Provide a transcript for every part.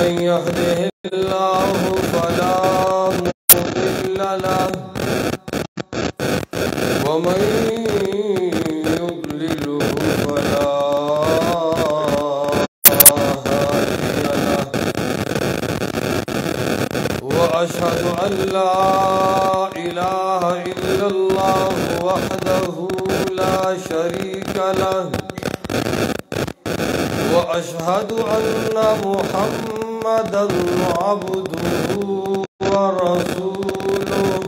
من يهده الله فلا مضل له ومن يضلله فلا هادي له وأشهد أن لا إله إلا الله وحده لا شريك له وأشهد أن محمدًا عبده ورسوله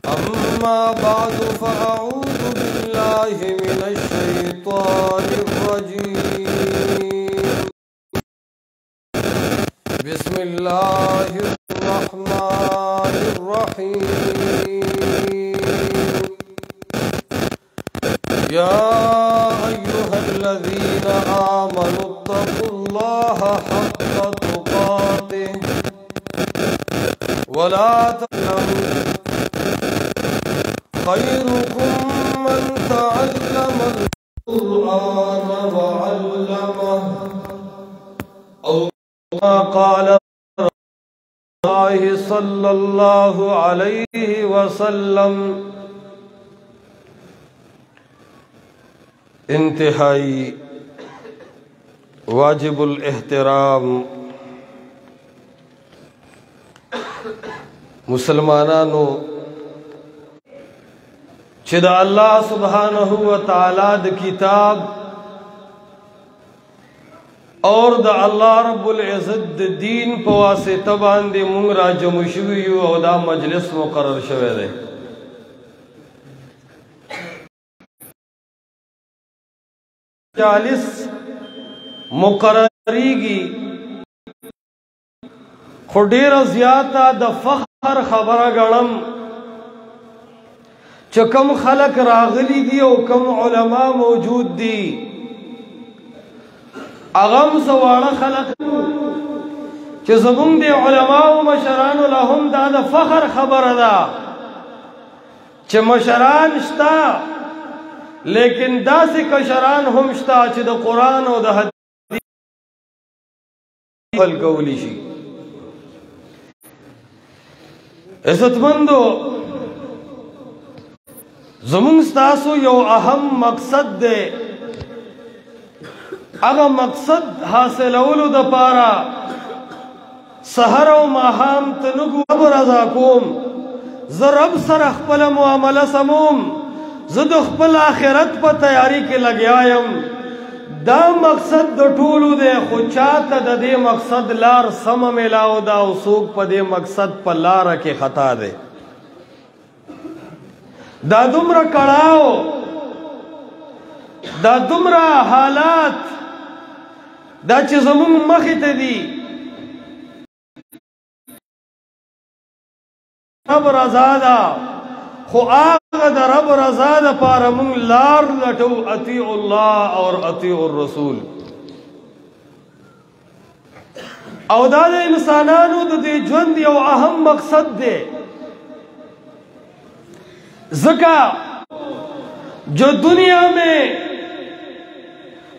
أما بعد فأعوذ بالله من الشيطان الرجيم بسم الله الرحمن الرحيم يا أيها الذين آمنوا اتقوا الله حق تقاته ولا تظلموا خيركم من تعلم القرآن وعلمه أو ما قال الله صلى الله عليه وسلم इंतहाई वाजिबुल एहतराम मुसलमानानो चिदा अल्लाह सुब्हानहु व तआला द किताब और द अल्लाह रब्बुल इज्जत द दीन पवासे तबान दे मुंगरा जमुशवियु और दा मजलिस मुकर्रर शवे दे 40 मुकर्ररीगी खुडेर ज़्यादा द फख्र खबरा गणम चकम खलक रागली दी और कम उलमा मौजूद दी अगम सवाड़ा खलक चज़बुंग दे उलमा व मशरान लहुम दा द फख्र खबर दा च मशरान श्ता लेकिन दासी कशरान हमश्ता च द कुरान और द हदीस कौली शी इज्जतमंदो ज़मुन स्तासु यो अहम मकसद दे अगर मकसद हासिल औलु द पारा सहर व माहाम तनुगु अब रजा कोम ज़रब सर अखपल मुआमला समूम ज़द खपल आखिरत पर तैयारी के लग्यायम दा मकसद द टूलू दे खुचात द दे मकसद लार सम मिलाओ दा उसूक प दे मकसद पर लार के खता दे दा दुमरा कड़ाओ दा दुमरा हालात दा चीज़मुं मखित दी रब रज़ादा खो आगा दा रब रज़ादा पारा मुंग लार लटो अतीउल्लाह और अतीउर रसूल औदाद इंसानानु दे ज्वंद यो अहम मकसद दे ज़का जो दुनिया में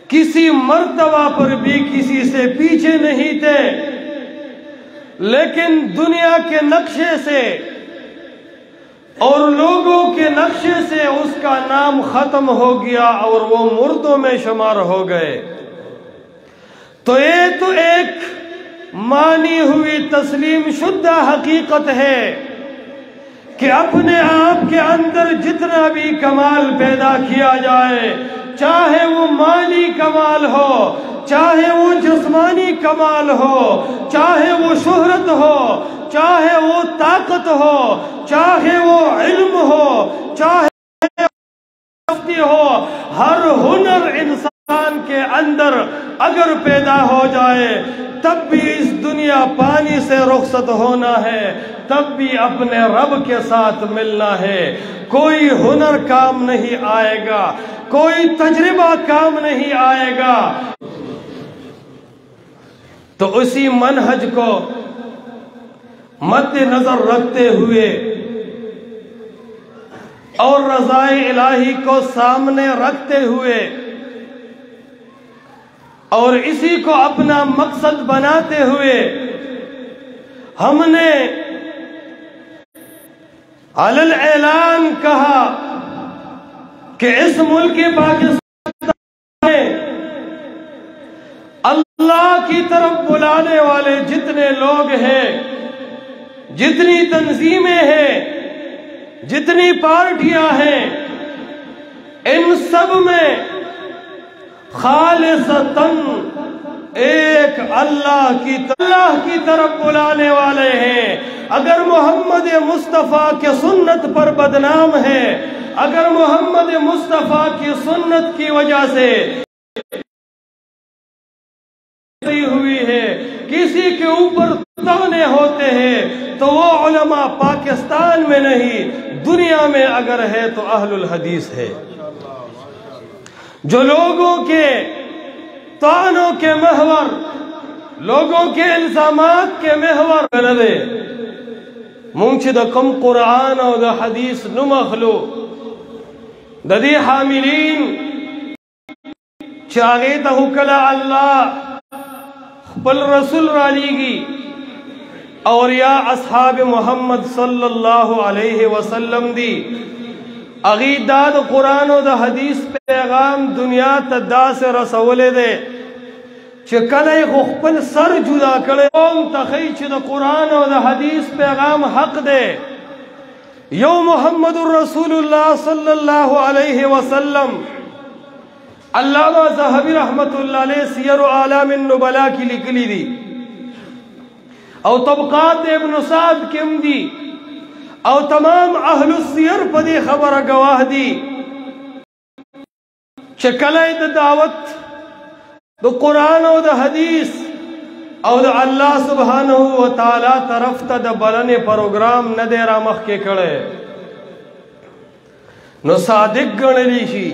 किसी मर्तबा पर भी किसी से पीछे नहीं थे लेकिन दुनिया के नक्शे से और लोगों के नक्शे से उसका नाम खत्म हो गया और वो मुर्दों में शुमार हो गए तो ये तो एक मानी हुई तस्लीम शुद्ध हकीकत है कि अपने आप के अंदर जितना भी कमाल पैदा किया जाए चाहे वो माली कमाल हो चाहे वो जिस्मानी कमाल हो चाहे वो शोहरत हो चाहे वो ताकत हो चाहे वो इल्म हो चाहे हो हर हुनर इंसान के अंदर अगर पैदा हो जाए तब भी इस दुनिया पानी से रुखसत होना है तब भी अपने रब के साथ मिलना है कोई हुनर काम नहीं आएगा कोई तजर्बा काम नहीं आएगा तो उसी मनहज को मद्देनजर रखते हुए और रज़ाए इलाही को सामने रखते हुए और इसी को अपना मकसद बनाते हुए हमने अलल ऐलान कहा कि इस मुल्क पाकिस्तान में अल्लाह की तरफ बुलाने वाले जितने लोग हैं, जितनी तंजीमें हैं, जितनी पार्टियां हैं, इन सब में खालिसतन एक अल्लाह की तरफ बुलाने वाले हैं। अगर मोहम्मद मुस्तफ़ा के सुन्नत पर बदनाम है, अगर मोहम्मद मुस्तफ़ा की सुन्नत की वजह से हुई है, किसी के ऊपर ताने होते हैं, तो वो उलमा पाकिस्तान में नहीं दुनिया में अगर है तो अहलुल हदीस है। जो लोगों के तानों के महवर, लोगों के इल्जामात के महवर करे मुंशी द कम कुरान और द हदीस नुमखलो ददी हामिलीन चागे तहुकला अल्लाह बल रसूल रालीगी और या असहाब मोहम्मद सल्लल्लाहु अलैहि वसल्लम दी अगीदाद कुरान और द हदीस पैगाम दुनिया तदा से रसोले दे चकले खुपल सर जुदा करे ओम तखी द कुरान और द हदीस पैगाम हक दे यो मोहम्मदुर रसूलुल्लाह सल्लल्लाहु अलैहि वसल्लम। अल्लामा ज़हबी रहमतुल्लाह अलैह सियर आलामिन नुबला की लिखली दी और तबक़ात इब्न साद किम दी और तमाम अहलुस सियर पदी खबर गवाह दी चकले द दावत द कुरान और द हदीस और अल्लाह सुब्हानहू व तआला तरफ द बलने प्रोग्राम न दे रामख के कड़े नो सादिक गणलीशी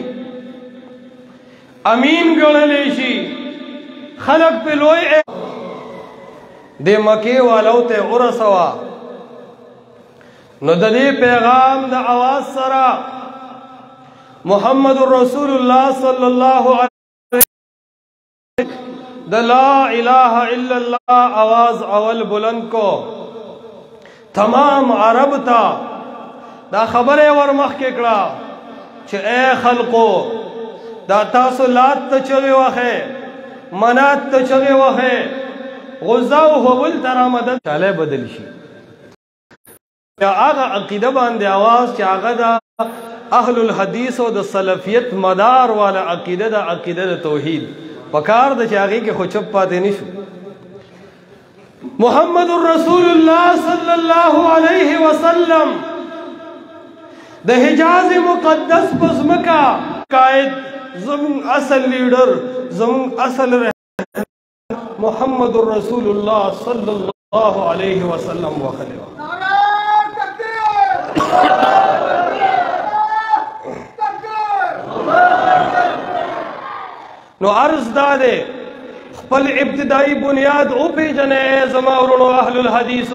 अमीन गणलेशी खलक पे लोए दे मके वालों ते उरसवा नो ददे पैगाम द आवाज सरा मुहम्मदुर रसूलुल्लाह सल्लल्लाहु अलैहि द ला इलाहा इल्लल्लाह आवाज अवल बुलंद को तमाम अरब ता दा खबरे वर मख के कड़ा चे ए खलको दा तासो लात तो चगे वखे मनात तो चगे वखे गुज़ाओ होबुल तरा मदद चाले बदलशी या आगा अकीदा बांधे आवाज चागा दा अहलुल हदीस और द सलफियत मदार वाला अकीदा दा तौहीद पकार द चागे के खुचप पाते निशु मुहम्मदुर रसूलुल्लाह सल्लल्लाहु अलैहि वसल्लम द हिजाज मुक़द्दस बस मक्का कायद ज़मीन असल लीडर ज़मीन असल मुहम्मदुर रसूलुल्लाह सल्लल्लाहु अलैहि वसल्लम वखलेवा नो अर्ज दादे पल इब्तिदाई बुनियाद ऊपी जने जमाउरो अहलुल हदीस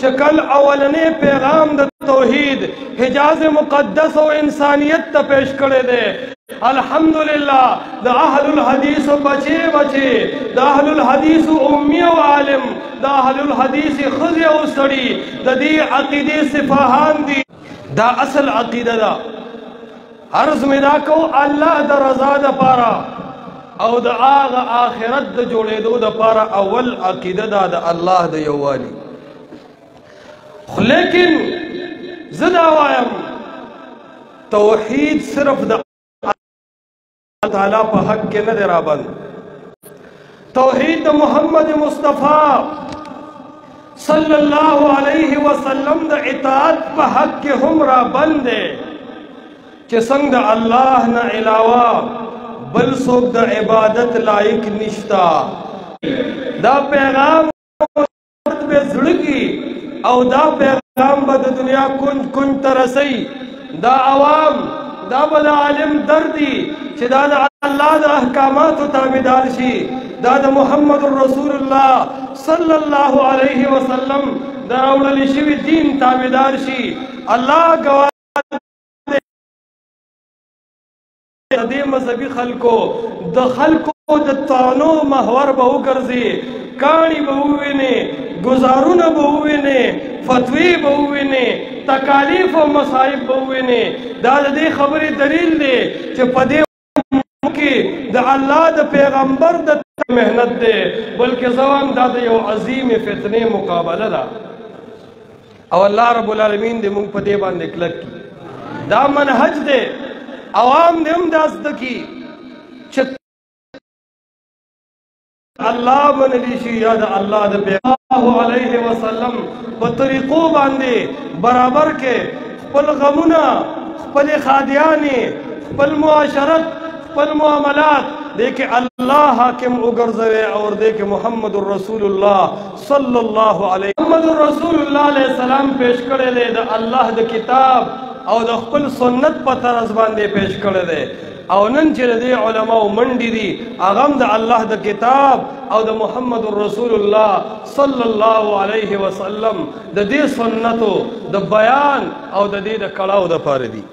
चकल अवलने पैगाम द तौहीद हिजाज मुक़द्दस और इंसानियत त पेश करे दे अल्हम्दुलिल्लाह द अहलुल हदीस बचे द अहलुल हदीस उम्मी व आलिम द अहलुल हदीस खुज़ व सड़ी द दी अकीदे सिफाहान दी द असल अकीदा दा अर्ज में दा को अल्लाह द रज़ा द पारा और द आग आखिरत द जोड़े दो द पारा अवल अकीदा दा द अल्लाह द यवाली। लेकिन ज़िदावायम तौहीद सिर्फ द अल्लाह ताला पर हक के न देराबंद तौहीद मोहम्मद मुस्तफ़ा सल्लल्लाहु अलैहि वसल्लम द इताअत पर हक के हमरा बंदे के संग द अल्लाह न अलावा बल सोग द इबादत लायक निश्ता दा पैगाम पे जुड़गी और दा पैगाम बद दुनिया कुन तरसई दा अवाम दा बदा आलिम दर्दी दा अल्लाह दा अहकामात ताबेदार शी दा मुहम्मदुर रसूलुल्लाह सल्लल्लाहु अलैहि वसल्लम दा औलल शिवी दीन ताबेदार शी अल्लाह गवाह دې مذهبي خلکو د خلکو د طعنو محور به وګرځي، کاڼي به ووینې، گزارونه به ووینې، فتوی به ووینې، تکالیف او مصائب به ووینې. دا د دې خبرې دلیل دی چې په دې کې د الله د پیغمبر د محنت دی، بلکې زوام دا د یو عظیم فتنې مقابله ده. او الله رب العالمین دې موږ په دې باندې کلک کړي. دا منهج دی، عوام دې هم دا زده کړي چې الله منلی شي یا د الله د پیغمبر علیه وسلم په طریقو باندې برابر کې خپل غمونه، خپل خادیانې، خپل معاشرت، خپل معاملات دې کې الله حاکم وګرځوي او دې کې محمد رسول الله صلی الله علیه محمد رسول الله علیه السلام پیش کړی دی د الله د کتاب او د خپل سنت په طرز باندې پیش کړی دی. او نن چې د علماء منډي دي هغه هم د الله د کتاب او د محمد رسول الله صلی الله علیه وسلم د دې سنتو د بیان او د دې د کړهو د پاره دي.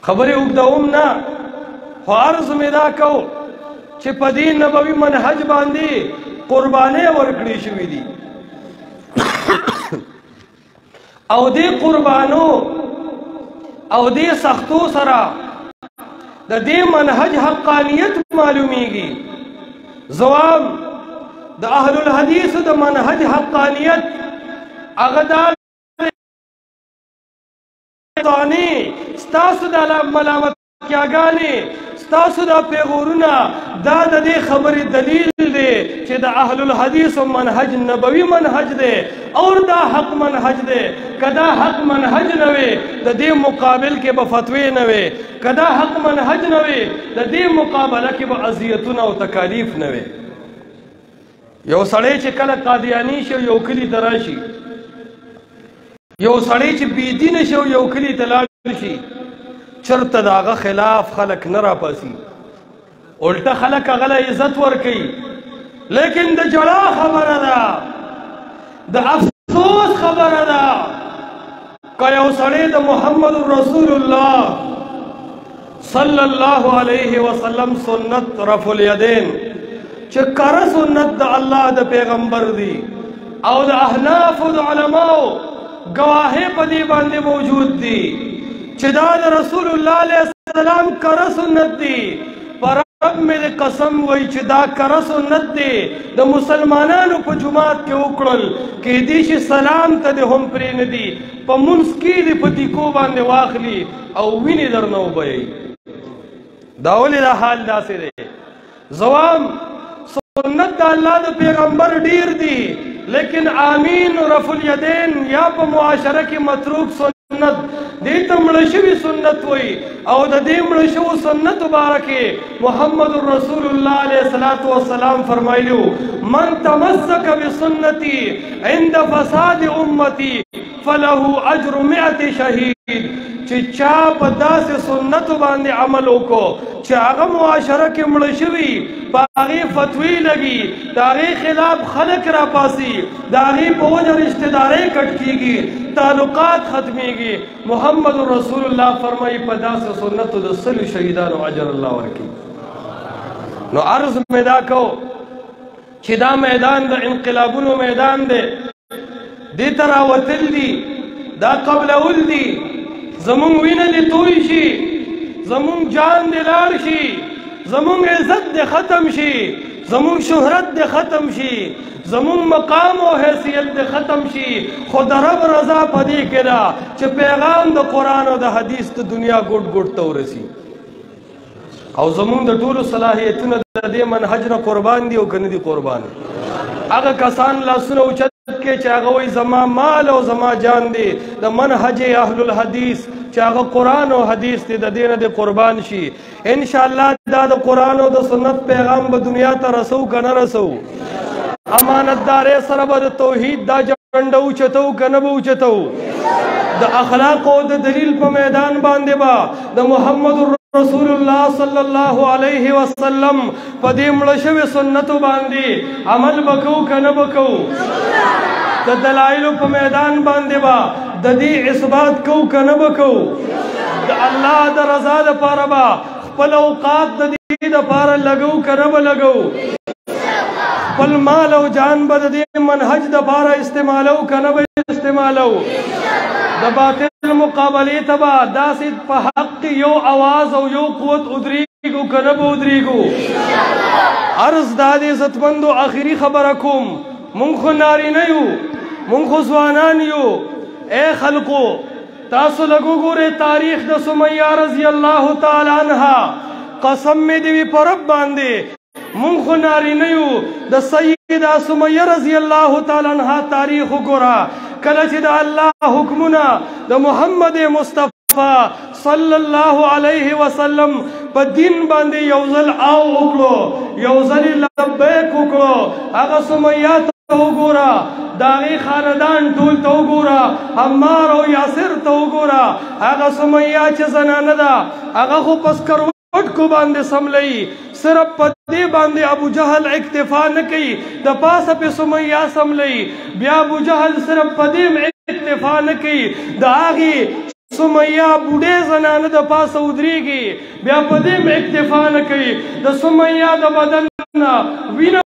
خبرې اوږدوم نه، خو عرض مې دا کو چې په دې نبوي منهج باندې قربانۍ ورکړې شوې دي او دې قربانو او دې سختو سره د دې منهج حقانیت معلومیږي. ځواب د اهل الحدیث د منهج حقانیت هغه دا ستاسو د ملامتیاګانې، ستاسو د پیغورونه دا د دې خبرې دلیل دی چې د اهل الحدیث منهج نبوي منهج دی او دا حق منهج دی. کدا حق منهج نه وي د دې مقابل کې به فتوی نه وي، کدا حق منهج نه وي د دې مقابله کې به اذیتونه او تکالیف نه وي. یو سړی چې کله قادیانی شي یو کلی ته راشي، یو سړی چې بېدینه شي یو کلی ته لاړ شي، چرته د هغه خلاف خلک نه راپاسي، الټه خلک هغه له عزت ورکوي. لیکن د جړا خبره ده، د افسوس خبره ده که یو سړی د محمد رسول الله صلی الله علیه وسلم سنت رفع الیدین چې کره سنت د الله د پیغمبر دی او د احناف او د علماو گواهی په دې باندې موجود دي چې دا د رسول الله علیه السلام کره سنت دی. پر رب مې قسم وای چې دا کره سنت دی د مسلمانانو په جماعت کې وکړل کې دې چې سلام ته دې هم پرې نه دي، په منځ کې دې په تیکو باندې واخلي او وینې درنه وبهیي. دا ولې دا حال داسې دی؟ ځواب سنت د الله د پیغمبر ډیر دي، لیکن آمین رفع الیدین یا په معاشره کې متروک سنت دې ته مړه شوي سنت وایي او د دې مړه شوو سنت مبارکې محمد رسول الله علیه الصلاة والسلام فرمایلو من تمسک بسنتی عند فساد امتی فله اجر 100 شهید. چې چا په داسې سنتو باندې عمل وکړو چې هغه معاشره کې مړه شوي، په هغې فتوی لګي، د هغې خلاف خلک راپاسي، د هغې په وجه رشتهدارۍ کټ کېږي، تعلقات ختمېږي. محمد رسول الله فرمایي په داسې سنتو د 100 شهیدانو اجر الله ورکوي. نو عرض مې دا کو چې دا میدان د انقلابونو میدان دی، دې ته راوتل دي، دا قبلول دي، زمون وینه دې توی شي، زمون جان دې لاړ شي، زمون عزت دې ختم شي، زمون شهرت دې ختم شي، زمون مقام او حیثیت دې ختم شي، خو د رب رضا په دې کې ده چې پیغام د قرآن او د حدیث د دنیا ګوټ ګوټ ته ورسي. او زمون د ټولو صلاحیتونه د دې منهج نه قربان دي او که نه دي قربان. هغه کسان لاسونه اوچت کې چې هغه وایي زما مال او زما جان دی د منهج اهل الحدیث چې هغه قرآن او حدیث دی د دې نه د قربان شي. انشاءالله دا د قرآن او د سنت پیغام به دنیا ته رسو که نه رسو، امانتدارۍ سره به د توحید دا جنډه اوچتو که نه به اوچتو، د اخلاق او د دلیل په میدان باندې به د محمد رسول الله صلی الله علیه وسلم په دې مړه شوې سنتو باندې عمل وکړو که نه وکړو، د دلایلو په میدان باندې به د دې اثبات کوو که نه وکړو، د الله د رضا دپاره به خپل اوقات د دې دپاره لګو که نه به لګو خپل مال او جان به د دې منهج دپاره استعمالو که نه به استعمالو د باطل مقابلې ته به داسې په حق یو آواز او یو قوت ودرېږو که نه به ودرېږو عرض دا د عزتمندو آخري خبره کوم مونږ خو نارینه یو مونږ خو ځوانان یو اے خلقو تاسو لږ وګورئ تاریخ د سمیه رضی الله تعالی عنها قسم مې دې وي په رب باندې مونږ خو نارینه یو د سیده سمیه رضی الله تعالی عنها تاریخ وګوره کله چې د الله حکمونه د محمد مصطفی صلی الله علیه وسلم په دین باندې یو ځل او وکړو یو ځل لبیک وکړو هغه سمیه ته وګوره د هغې خاندان ټول ته وګوره عمار او یاسر ته وګوره هغه سمیه چې زنانه ده هغه خو په سکروټکو باندې سملوي صرف په دې باندې ابو جهل اکتفا نه کوي د پاسه پې سمیه سملوي بیا ابو جهل صرف په دې اکتفا نه کوي د هغې سمیه بوډۍ زنانه د پاسه ودرېږي بیا په دې اکتفا نه کوي د سمیه د بدن نه وینه